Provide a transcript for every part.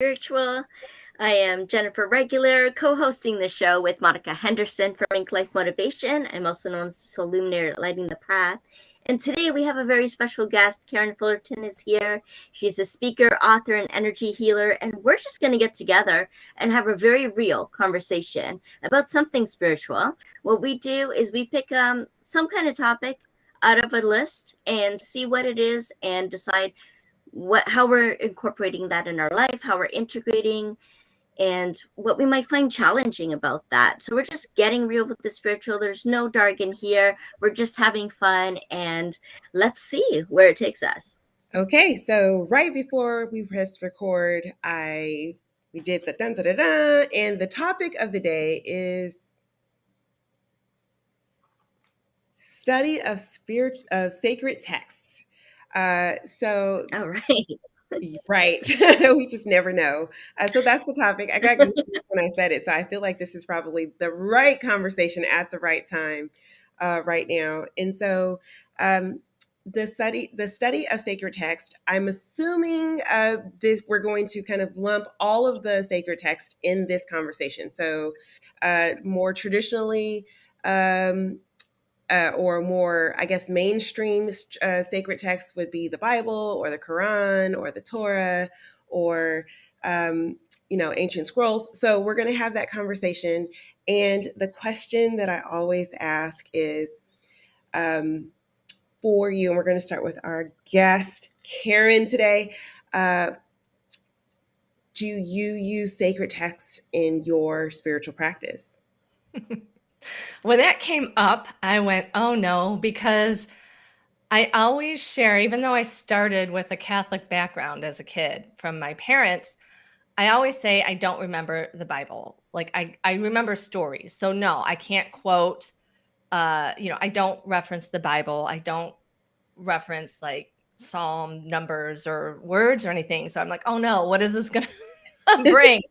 Spiritual. I am Jennifer Regular, co-hosting the show with Monica Henderson for MinkLife Motivation. I'm also known as the Soul Luminaire Lighting the Path. And today we have a very special guest. Karen Fullerton is here. She's a speaker, author, and energy healer. And we're just going to get together and have a very real conversation about something spiritual. What we do is we pick some kind of topic out of a list and see what it is and decide how we're incorporating that in our life, how we're integrating, and what we might find challenging about that. So we're just getting real with the spiritual. There's no jargon here. We're just having fun, and let's see where it takes us. Okay, so right before we pressed record, we did the dun da da da, and the topic of the day is study of sacred texts. So All right. right, we just never know. So that's the topic. I got goosebumps when I said it, so I feel like this is probably the right conversation at the right time, right now. And so, the study of sacred text. I'm assuming this we're going to kind of lump all of the sacred text in this conversation. So, more traditionally. Or more, I guess, mainstream sacred texts would be the Bible or the Quran or the Torah or, ancient scrolls. So we're going to have that conversation. And the question that I always ask is for you, and we're going to start with our guest, Karen, today. Do you use sacred texts in your spiritual practice? When that came up, I went, oh no, because I always share, even though I started with a Catholic background as a kid from my parents, I always say I don't remember the Bible. Like I remember stories. So no, I can't quote, I don't reference the Bible. I don't reference like Psalm numbers or words or anything. So I'm like, oh no, what is this going to bring?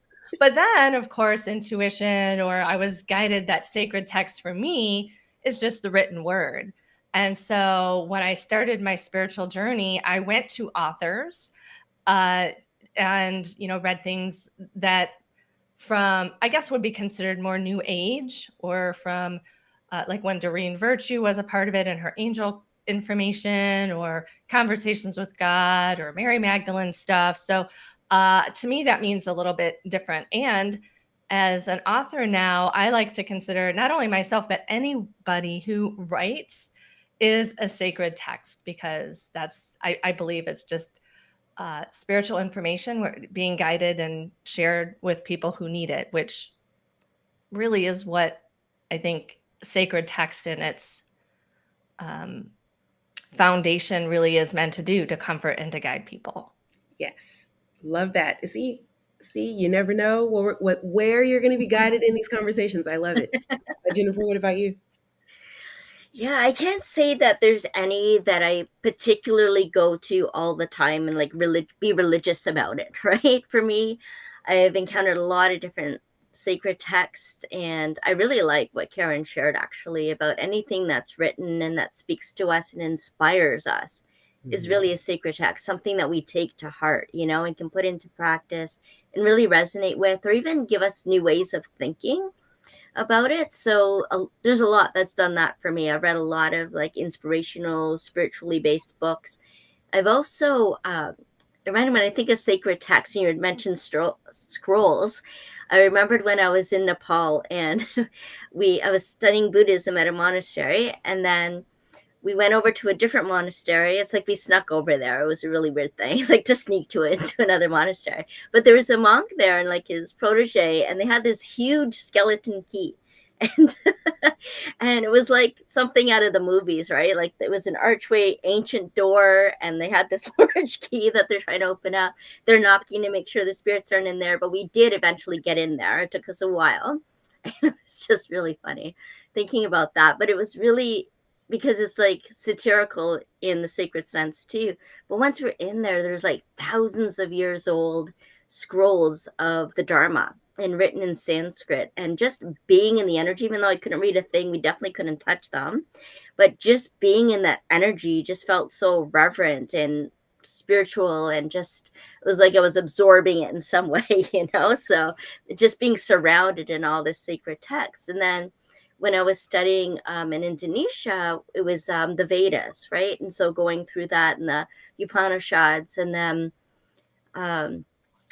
But then, of course, intuition, or I was guided that sacred text for me is just the written word. And so when I started my spiritual journey, I went to authors and, read things that from, I guess, would be considered more new age, or from like when Doreen Virtue was a part of it and her angel information, or conversations with God, or Mary Magdalene stuff. So to me, that means a little bit different. And as an author now, I like to consider not only myself, but anybody who writes is a sacred text, because I believe it's just spiritual information being guided and shared with people who need it, which really is what I think sacred text in its foundation really is meant to do, to comfort and to guide people. Yes, love that. See, you never know where you're going to be guided in these conversations. I love it. Jennifer, what about you? Yeah, I can't say that there's any that I particularly go to all the time and like be religious about it, right? For me, I've encountered a lot of different sacred texts, and I really like what Karen shared actually about anything that's written and that speaks to us and inspires us is really a sacred text, something that we take to heart, and can put into practice and really resonate with, or even give us new ways of thinking about it. So there's a lot that's done that for me. I've read a lot of like inspirational, spiritually based books. I've also, when I think of sacred texts, you had mentioned scrolls. I remembered when I was in Nepal and I was studying Buddhism at a monastery, and then we went over to a different monastery. It's like we snuck over there. It was a really weird thing, like to sneak to another monastery. But there was a monk there and like his protege, and they had this huge skeleton key. And and it was like something out of the movies, right? Like it was an archway, ancient door, and they had this large key that they're trying to open up. They're knocking to make sure the spirits aren't in there, but we did eventually get in there. It took us a while. It was just really funny thinking about that. But it was really, because it's like satirical in the sacred sense too. But once we're in there, there's like thousands of years old scrolls of the Dharma and written in Sanskrit, and just being in the energy, even though I couldn't read a thing, we definitely couldn't touch them. But just being in that energy just felt so reverent and spiritual, and just it was like I was absorbing it in some way, So just being surrounded in all this sacred text. And then when I was studying in Indonesia, it was the Vedas, right? And so going through that and the Upanishads, and then um,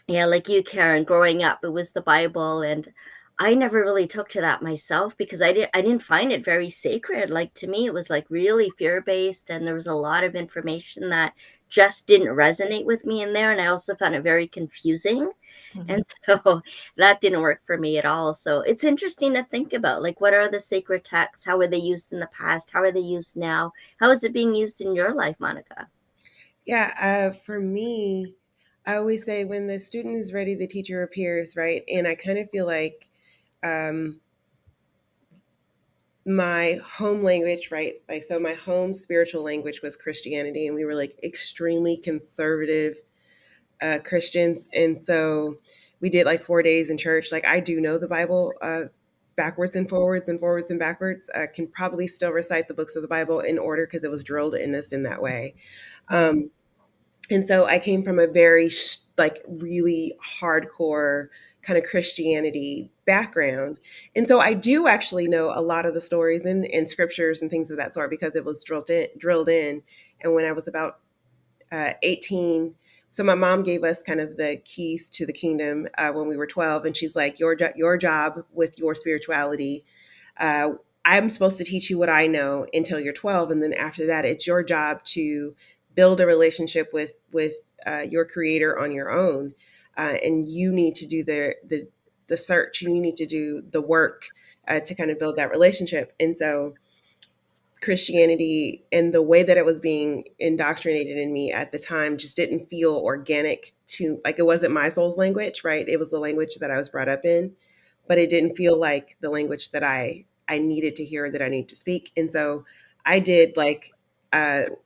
yeah, like you, Karen, growing up, it was the Bible, and I never really took to that myself because I didn't find it very sacred. Like to me, it was like really fear based, and there was a lot of information that just didn't resonate with me in there, and I also found it very confusing, Mhm. and so that didn't work for me at all. So it's interesting to think about, like, what are the sacred texts? How were they used in the past? How are they used now? How is it being used in your life, Monica? Yeah, for me, I always say when the student is ready, the teacher appears, right? And I kind of feel like um, my home language, right? Like, so my home spiritual language was Christianity, and we were like extremely conservative Christians. And so we did like 4 days in church. Like, I do know the Bible backwards and forwards and forwards and backwards. I can probably still recite the books of the Bible in order because it was drilled in us in that way. Mm. Um, and so I came from a very like really hardcore kind of Christianity background. And so I do actually know a lot of the stories and scriptures and things of that sort because it was drilled in. And when I was about 18, so my mom gave us kind of the keys to the kingdom when we were 12, and she's like, your job with your spirituality, uh, I'm supposed to teach you what I know until you're 12, and then after that, it's your job to build a relationship with your creator on your own, and you need to do the search, and you need to do the work to kind of build that relationship. And so Christianity and the way that it was being indoctrinated in me at the time just didn't feel organic to, like, it wasn't my soul's language, right? It was the language that I was brought up in, but it didn't feel like the language that I needed to hear, that I needed to speak. And so I did like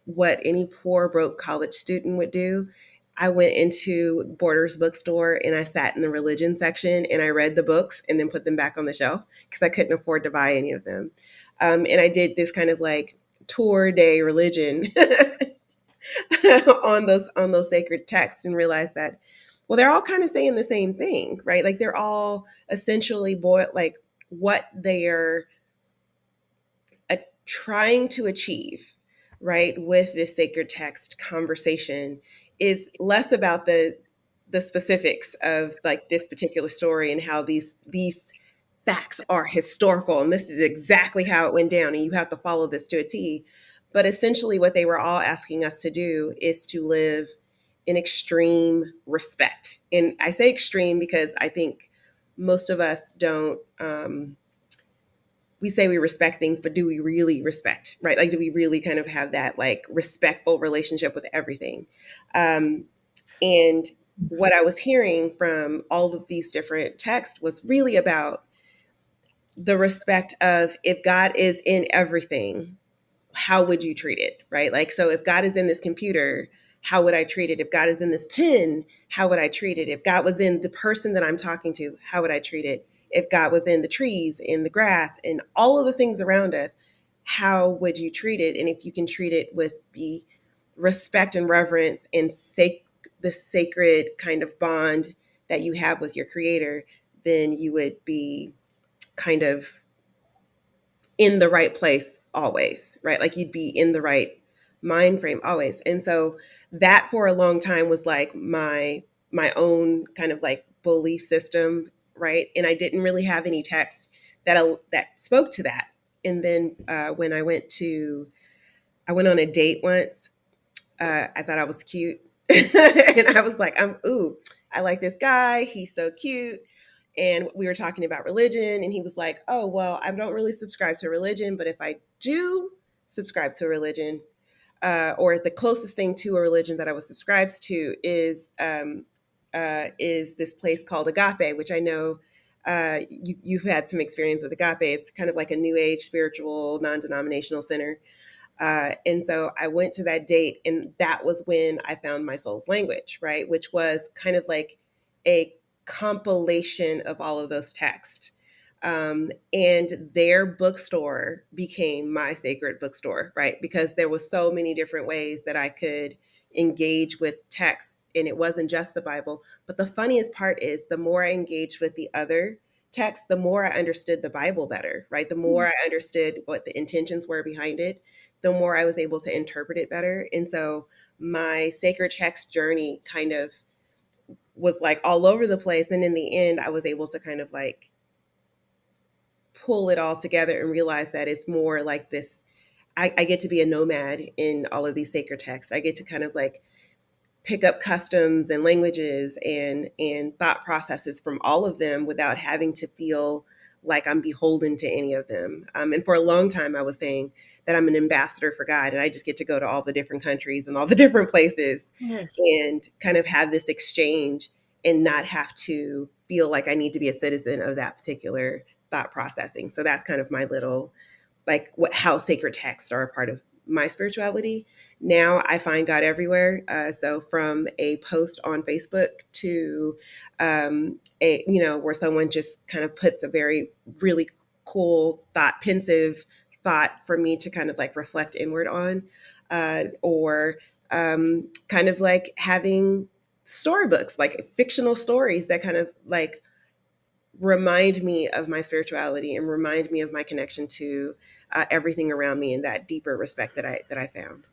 what any poor broke college student would do. I went into Borders bookstore and I sat in the religion section and I read the books and then put them back on the shelf because I couldn't afford to buy any of them. And I did this kind of like tour day religion on those sacred texts and realized that, well, they're all kind of saying the same thing, right? Like they're all essentially like what they're trying to achieve, right, with this sacred text conversation is less about the specifics of like this particular story and how these facts are historical and this is exactly how it went down and you have to follow this to a T. But essentially what they were all asking us to do is to live in extreme respect. And I say extreme because I think most of us don't we say we respect things, but do we really respect, right? Like, do we really kind of have that like respectful relationship with everything? Um, and what I was hearing from all of these different texts was really about the respect of, if God is in everything, how would you treat it, right? Like, so if God is in this computer, how would I treat it? If God is in this pen, how would I treat it? If God was in the person that I'm talking to, how would I treat it? If God was in the trees, in the grass, and all of the things around us, how would you treat it? And if you can treat it with the respect and reverence and the sacred kind of bond that you have with your creator, then you would be kind of in the right place always, right? Like you'd be in the right mind frame always. And so that for a long time was like my own kind of like belief system, right? And I didn't really have any texts that spoke to that. And then when I went on a date once. I thought I was cute, and I was like, I like this guy. He's so cute. And we were talking about religion, and he was like, oh, well, I don't really subscribe to religion, but if I do subscribe to a religion, or the closest thing to a religion that I was subscribed to is this place called Agape, which I know you've had some experience with Agape. It's kind of like a new age spiritual non-denominational center. And so I went to that date, and that was when I found my soul's language, right? Which was kind of like a compilation of all of those texts. And their bookstore became my sacred bookstore, right? Because there was so many different ways that I could engage with texts, and it wasn't just the Bible. But the funniest part is the more I engaged with the other texts, the more I understood the Bible better, right? The more I understood what the intentions were behind it, the more I was able to interpret it better. And so my sacred text journey kind of was like all over the place. And in the end, I was able to kind of like pull it all together and realize that it's more like this. I get to be a nomad in all of these sacred texts. I get to kind of like pick up customs and languages and thought processes from all of them without having to feel like I'm beholden to any of them. And for a long time, I was saying that I'm an ambassador for God, and I just get to go to all the different countries and all the different places Yes. and kind of have this exchange and not have to feel like I need to be a citizen of that particular thought processing. So that's kind of my little like what how sacred texts are a part of my spirituality. Now I find God everywhere. So from a post on Facebook to a where someone just kind of puts a very really cool thought, pensive thought for me to kind of like reflect inward on, or kind of like having storybooks, like fictional stories that kind of like remind me of my spirituality and remind me of my connection to everything around me and that deeper respect that I found.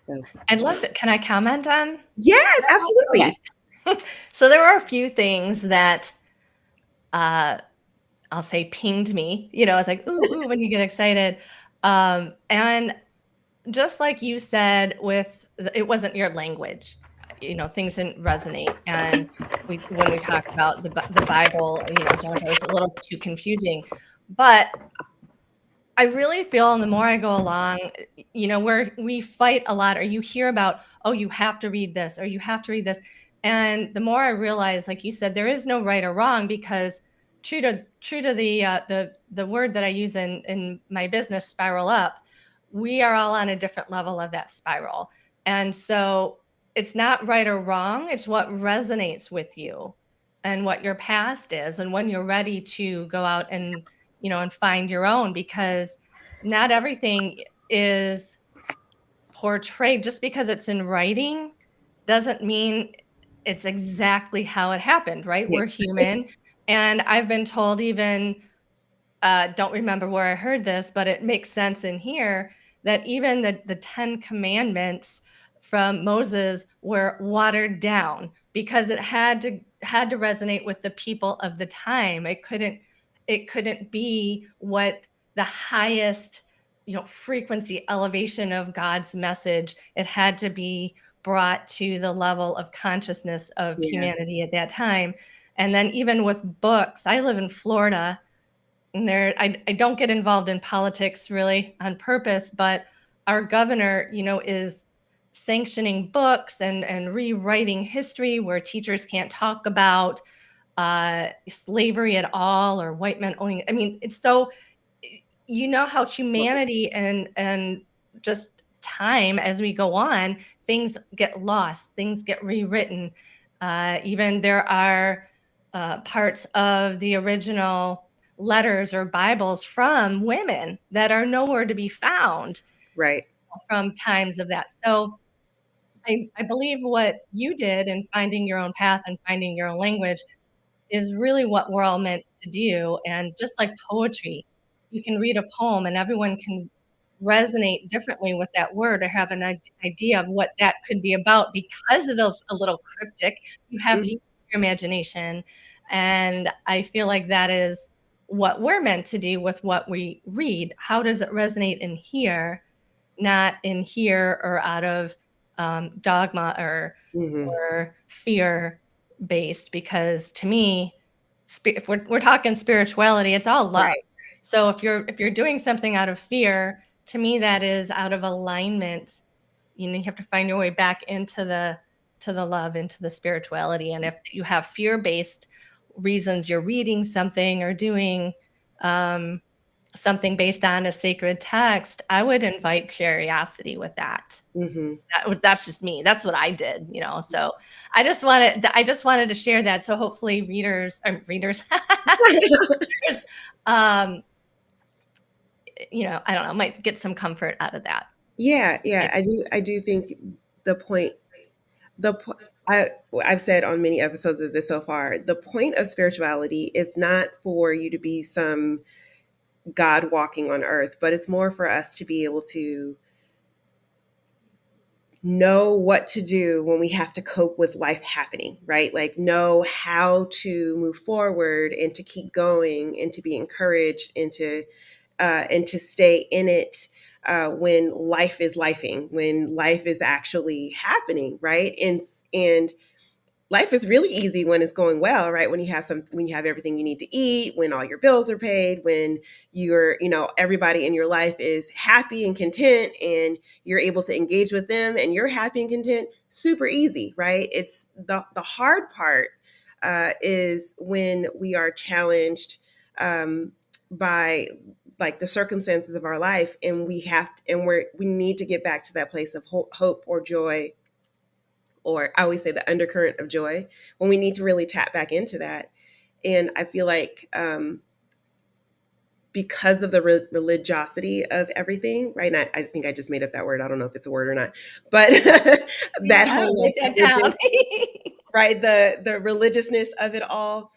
So I'd love to. Can I comment on? yes, Okay. absolutely. So there are a few things that uh, I'll say pinged me. It's like ooh when you get excited, and just like you said, it wasn't your language. Things didn't resonate, and when we talk about the Bible, Jonathan was a little too confusing, but I really feel, and the more I go along, where we fight a lot, or you hear about, oh, you have to read this, or you have to read this. And the more I realize, like you said, there is no right or wrong, because true to the word that I use in my business, Spiral Up, we are all on a different level of that spiral. And so it's not right or wrong, it's what resonates with you and what your past is, and when you're ready to go out and find your own, because not everything is portrayed. Just because it's in writing doesn't mean it's exactly how it happened, right? Yeah. We're human. And I've been told, even don't remember where I heard this, but it makes sense in here, that even the 10 commandments from Moses were watered down because it had to resonate with the people of the time. It couldn't be what the highest frequency elevation of God's message. It had to be brought to the level of consciousness of Yeah. humanity at that time. And then even with books, I live in Florida, and I don't get involved in politics really on purpose, but our governor, is sanctioning books and rewriting history where teachers can't talk about slavery at all, or white men owning. I mean, it's so, how humanity and just time, as we go on, things get lost, things get rewritten. Even there are parts of the original letters or Bibles from women that are nowhere to be found Right. from times of that. So I believe what you did in finding your own path and finding your own language is really what we're all meant to do. And just like poetry, you can read a poem and everyone can resonate differently with that word, or have an idea of what that could be about, because it is a little cryptic. You have to Mhm. use your imagination. And I feel like that is what we're meant to do with what we read. How does it resonate in here, not in here, or out of dogma Mhm. or fear based? Because to me, if we're talking spirituality, it's all love. Right. So if you're doing something out of fear, to me that is out of alignment. You have to find your way back into the love, into the spirituality. And if you have fear based reasons you're reading something or doing um, something based on a sacred text, I would invite curiosity with that. Mhm. That's just me. That's what I did. So I just wanted to share that. So hopefully readers, readers, um, I don't know, might get some comfort out of that. Yeah, yeah, I do think the point the po- I I've said on many episodes of this so far, the point of spirituality is not for you to be some God walking on earth, but it's more for us to be able to know what to do when we have to cope with life happening, right? Like know how to move forward and to keep going and to be encouraged and to stay in it when life is lifing, when life is actually happening, right? And life is really easy when it's going well, right? When you have everything you need to eat, when all your bills are paid, when everybody in your life is happy and content and you're able to engage with them and you're happy and content. Super easy, right? It's the hard part is when we are challenged by like the circumstances of our life, and we need to get back to that place of hope or joy, or I always say the undercurrent of joy, when we need to really tap back into that. And I feel like because of the religiosity of everything, right? And I think I just made up that word. I don't know if it's a word or not, but that I whole would like write that down. religious, right? The religiousness of it all.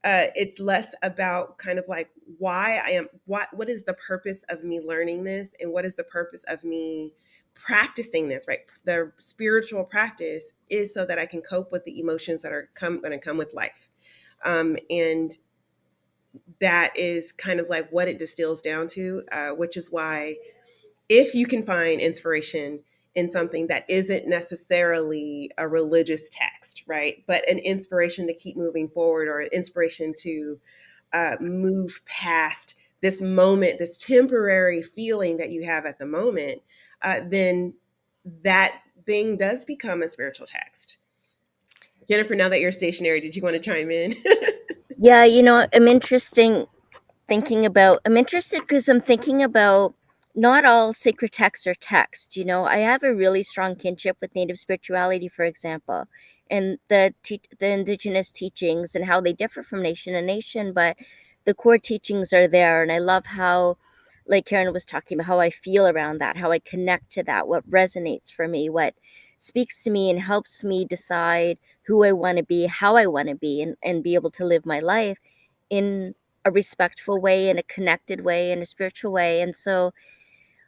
It's less about kind of like why I am, what is the purpose of me learning this, and what is the purpose of me practicing this, right? The spiritual practice is so that I can cope with the emotions that are going to come with life. And that is kind of like what it distills down to, which is why if you can find inspiration in something that isn't necessarily a religious text, right, but an inspiration to keep moving forward, or an inspiration to move past this moment, this temporary feeling that you have at the moment, then that thing does become a spiritual text. Jennifer, now that you're stationary, did you want to chime in? Yeah, I'm interested because I'm thinking about not all sacred texts are text. I have a really strong kinship with Native spirituality, for example, and the indigenous teachings and how they differ from nation to nation, but the core teachings are there. And I love how, like Karen was talking about, how I feel around that, how I connect to that, what resonates for me, what speaks to me and helps me decide who I want to be, how I want to be, and be able to live my life in a respectful way, in a connected way, in a spiritual way. And so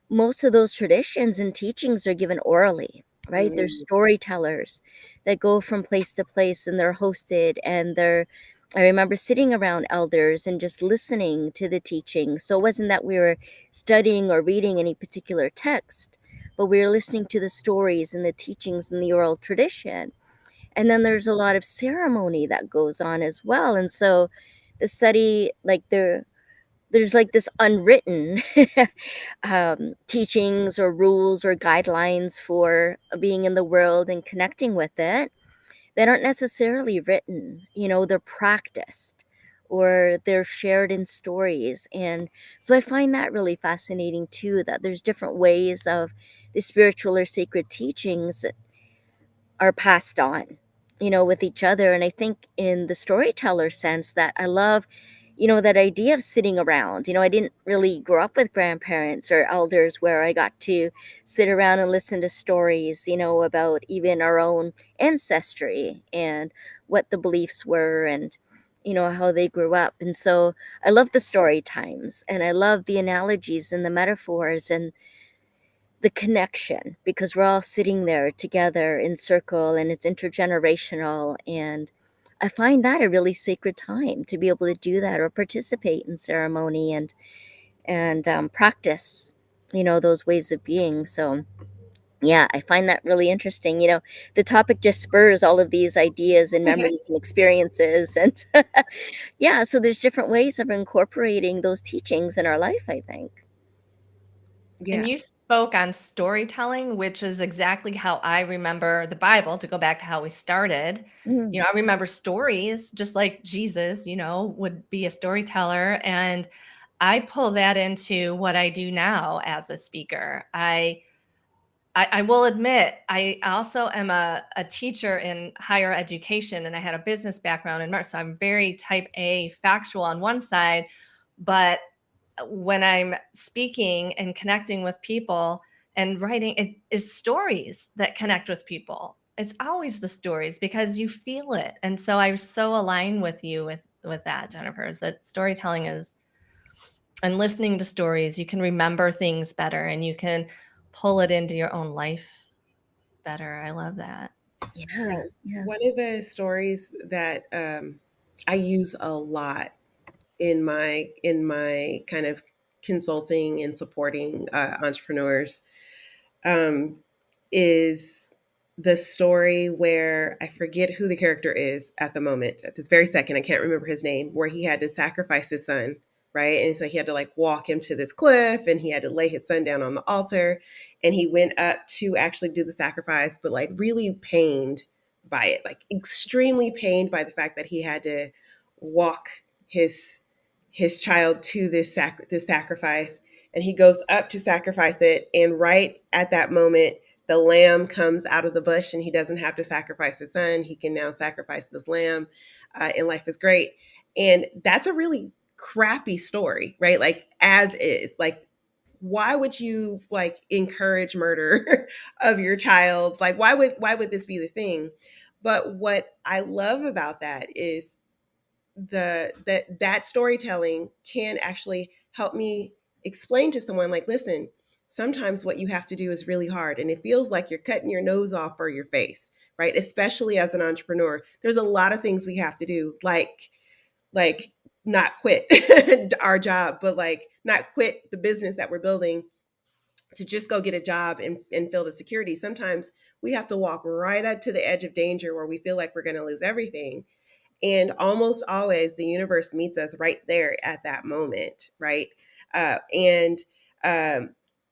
most of those traditions and teachings are given orally, right? There's Mm, storytellers that go from place to place, and they're hosted, and I remember sitting around elders and just listening to the teaching. So it wasn't that we were studying or reading any particular text, but we were listening to the stories and the teachings in the oral tradition. And then there's a lot of ceremony that goes on as well. And so the study, like there's like this unwritten teachings or rules or guidelines for being in the world and connecting with it that aren't necessarily written. They're practiced or they're shared in stories. And so I find that really fascinating too, that there's different ways of the spiritual or sacred teachings are passed on, with each other. And I think in the storyteller sense, that I love, that idea of sitting around. I didn't really grow up with grandparents or elders where I got to sit around and listen to stories, about even our own ancestry and what the beliefs were, and how they grew up. And so I love the story times, and I love the analogies and the metaphors and the connection, because we're all sitting there together in circle, and it's intergenerational. And I find that a really sacred time to be able to do that or participate in ceremony and practice those ways of being. So yeah, I find that really interesting. The topic just spurs all of these ideas and memories and experiences. And yeah, so there's different ways of incorporating those teachings in our life, I think. yeah. And you spoke on storytelling, which is exactly how I remember the Bible, to go back to how we started. Mm. I remember stories just like Jesus, would be a storyteller. And I pull that into what I do now as a speaker. I will admit, I also am a teacher in higher education, and I had a business background in March. So I'm very type A factual on one side, but when I'm speaking and connecting with people, and writing is stories that connect with people. It's always the stories because you feel it. And so I so align with you with that, Jennifer, is that storytelling is, and listening to stories, you can remember things better and you can pull it into your own life better. I love that. Yeah, Yeah. yeah. One of the stories that I use a lot in my kind of consulting and supporting entrepreneurs um, is the story where I forget who the character is at the moment, at this very second, I can't remember his name, where he had to sacrifice his son, right? And so he had to like walk him to this cliff and he had to lay his son down on the altar. And he went up to actually do the sacrifice, but like really pained by it, like extremely pained by the fact that he had to walk his his child to this sacrifice, and he goes up to sacrifice it, and right at that moment the lamb comes out of the bush and he doesn't have to sacrifice his son. He can now sacrifice this lamb, and life is great. And that's a really crappy story, right? Like, as is, like, why would you like encourage murder of your child? Like, why would this be the thing? But what I love about that is that storytelling can actually help me explain to someone, like, listen, sometimes what you have to do is really hard and it feels like you're cutting your nose off for your face, right? Especially as an entrepreneur, there's a lot of things we have to do, like not quit our job, but like not quit the business that we're building to just go get a job and feel the security. Sometimes we have to walk right up to the edge of danger where we feel like we're going to lose everything, and almost always the universe meets us right there at that moment, right? And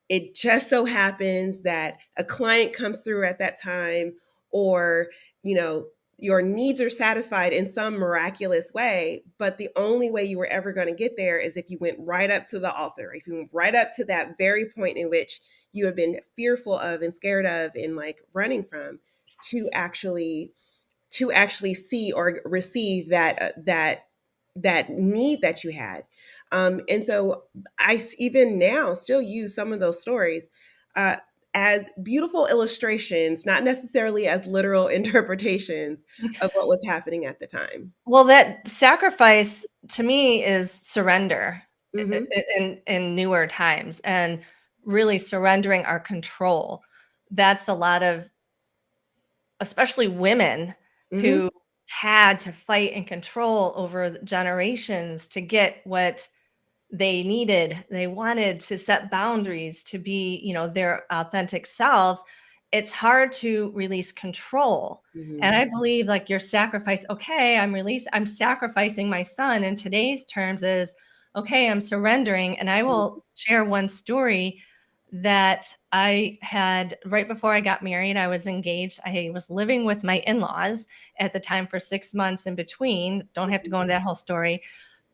it just so happens that a client comes through at that time, or, you know, your needs are satisfied in some miraculous way. But the only way you were ever going to get there is if you went right up to the altar, if you went right up to that very point in which you have been fearful of and scared of and like running from, to actually see or receive that need that you had. And so even now still use some of those stories uh, as beautiful illustrations, not necessarily as literal interpretations of what was happening at the time. Well, that sacrifice to me is surrender Mm-hmm. in newer times, and really surrendering our control. That's a lot of, especially women, Mm-hmm. who had to fight and control over generations to get what they needed. They wanted to set boundaries to be, their authentic selves. It's hard to release control. And Mm-hmm. I believe, like, your sacrifice, okay, I'm sacrificing my son in today's terms is, okay, I'm surrendering. And I will share one story that I had right before I got married. I was engaged. I was living with my in-laws at the time for 6 months in between. Don't have to go into that whole story.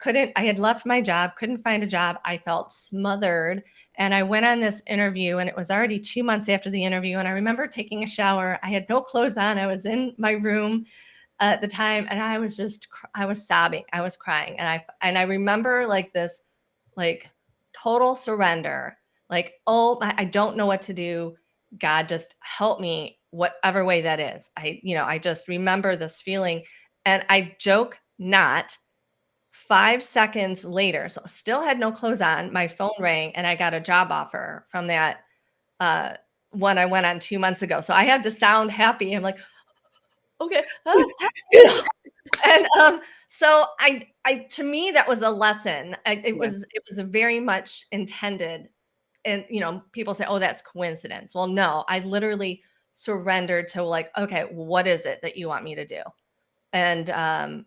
I had left my job, couldn't find a job. I felt smothered. And I went on this interview, and it was already 2 months after the interview. And I remember taking a shower. I had no clothes on. I was in my room at the time, and I was sobbing. I was crying. And I remember like this, like, total surrender. Like, oh, I don't know what to do. God, just help me, whatever way that is. I just remember this feeling. And I joke not, 5 seconds later, so still had no clothes on, my phone rang and I got a job offer from that uh, one I went on 2 months ago. So I had to sound happy. I'm like, okay, and so to me, that was a lesson. Yeah. It was a very much intended. And people say, oh, that's coincidence. Well, no, I literally surrendered to, like, okay, what is it that you want me to do? And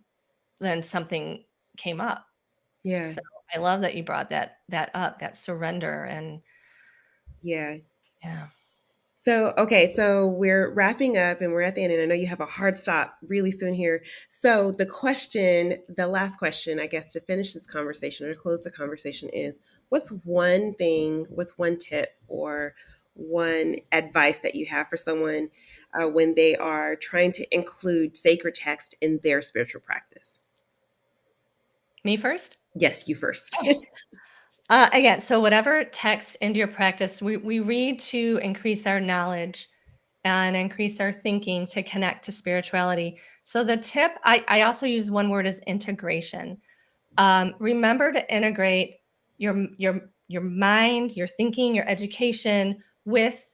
then something came up. Yeah. So I love that you brought that up, that surrender. And Yeah. yeah. So, okay, so we're wrapping up and we're at the end, and I know you have a hard stop really soon here. So, the last question, I guess, to finish this conversation or to close the conversation is, what's one tip or one advice that you have for someone when they are trying to include sacred text in their spiritual practice? Me first? Yes, you first. Again, so whatever text into your practice, we read to increase our knowledge and increase our thinking to connect to spirituality. So the tip, I also use one word, is integration. Remember to integrate your mind, your thinking, your education with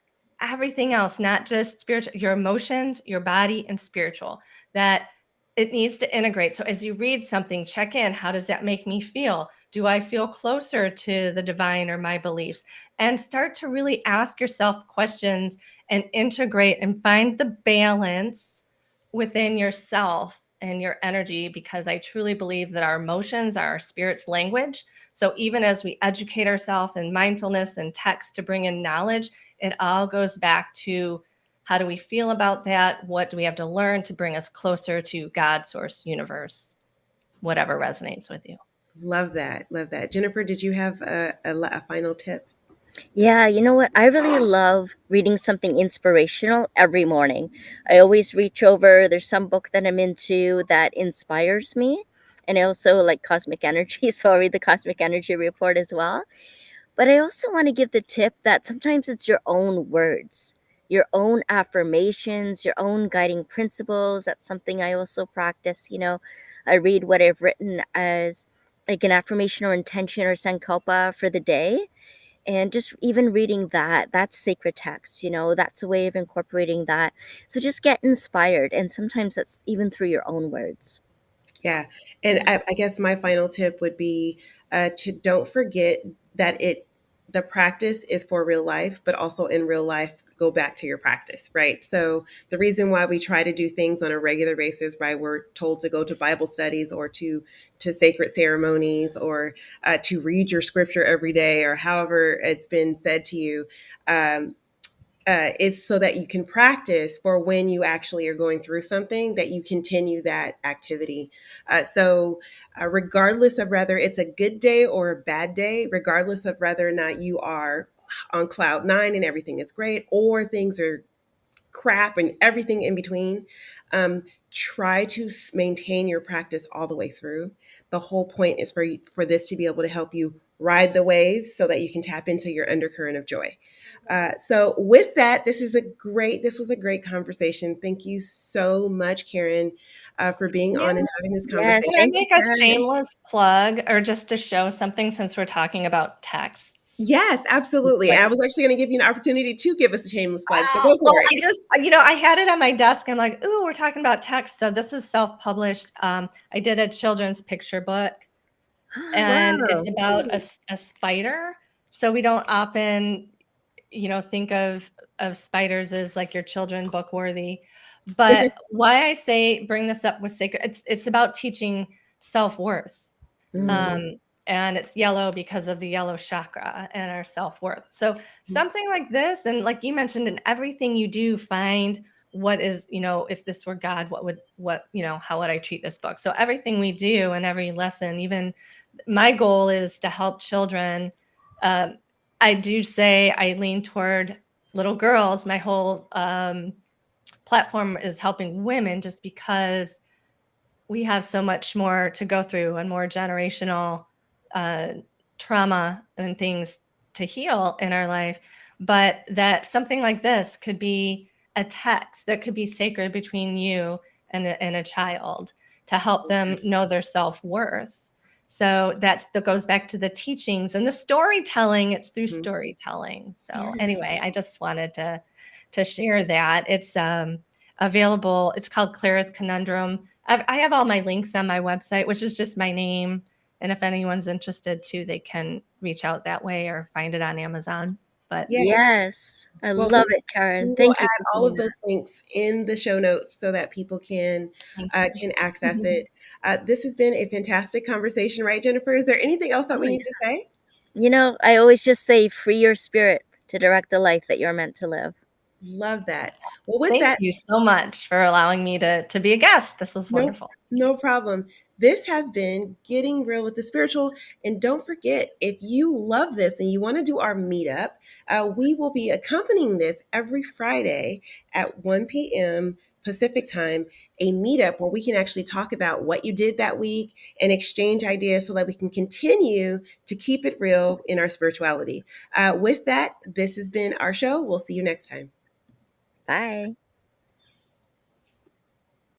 everything else, not just spiritual, your emotions, your body, and spiritual. That it needs to integrate. So as you read something, check in. How does that make me feel? Do I feel closer to the divine or my beliefs? And start to really ask yourself questions and integrate and find the balance within yourself and your energy, because I truly believe that our emotions are our spirit's language. So even as we educate ourselves in mindfulness and text to bring in knowledge, it all goes back to how do we feel about that? What do we have to learn to bring us closer to God, source, universe, whatever resonates with you? Love that. Love that. Jennifer, did you have a final tip? Yeah, you know what? I really love reading something inspirational every morning. I always reach over, there's some book that I'm into that inspires me. And I also like cosmic energy, so I read the Cosmic Energy Report as well. But I also want to give the tip that sometimes it's your own words, your own affirmations, your own guiding principles. That's something I also practice. I read what I've written as like an affirmation or intention or sankalpa for the day. And just even reading that's sacred text, that's a way of incorporating that. So just get inspired. And sometimes that's even through your own words. Yeah. And I guess my final tip would be to don't forget that the practice is for real life, but also in real life, go back to your practice, right? So the reason why we try to do things on a regular basis, right? We're told to go to Bible studies or to sacred ceremonies or to read your scripture every day or however it's been said to you. Um, is so that you can practice for when you actually are going through something, that you continue that activity. Regardless of whether it's a good day or a bad day, regardless of whether or not you are on cloud nine and everything is great or things are crap and everything in between, try to maintain your practice all the way through. The whole point is for this to be able to help you ride the waves so that you can tap into your undercurrent of joy. So with that, this was a great conversation. Thank you so much, Karen, for being Yeah. on and having this Yes. Can I conversation. Thank you, make a Karen. shameless plug or just to show something since we're talking about texts? Yes, absolutely. Quick. I was actually going to give you an opportunity to give us a shameless plug, so go Well, for it. I just, I had it on my desk. I'm like, ooh, we're talking about text. So this is self-published. I did a children's picture book, and it's Wow. about a spider. So we don't often, think of spiders as like your children book worthy. But why I say bring this up with sacred, it's about teaching self-worth. Mm. Um, and it's yellow because of the yellow chakra and our self-worth. So something like this, and like you mentioned, in everything you do, find what is, if this were God, how would I treat this book? So everything we do and every lesson, even my goal is to help children. Um, I do say I lean toward little girls. My whole platform is helping women, just because we have so much more to go through and more generational uh, trauma and things to heal in our life. But that something like this could be a text that could be sacred between you and a child to help them know their self-worth. So that goes back to the teachings and the storytelling. It's through Mhm. storytelling. So Yes. anyway, I just wanted to share that. It's available. It's called Clara's Conundrum. I have all my links on my website, which is just my name. And if anyone's interested too, they can reach out that way or find it on Amazon. But Yeah. Yes. I Well, love it, Karen. we will Thank you add for all doing of that. those links in the show notes so that people thank can access you. it. This has been a fantastic conversation, right, Jennifer? Is there anything else that Oh, we yeah. need to say? I always just say free your spirit to direct the life that you're meant to live. Love that. Well, with Thank that, you so much for allowing me to be a guest. This was no, wonderful. no problem. This has been Getting Real with the Spiritual. And don't forget, if you love this and you want to do our meetup, we will be accompanying this every Friday at 1 p.m. Pacific time, a meetup where we can actually talk about what you did that week and exchange ideas so that we can continue to keep it real in our spirituality. With that, this has been our show. We'll see you next time. Bye.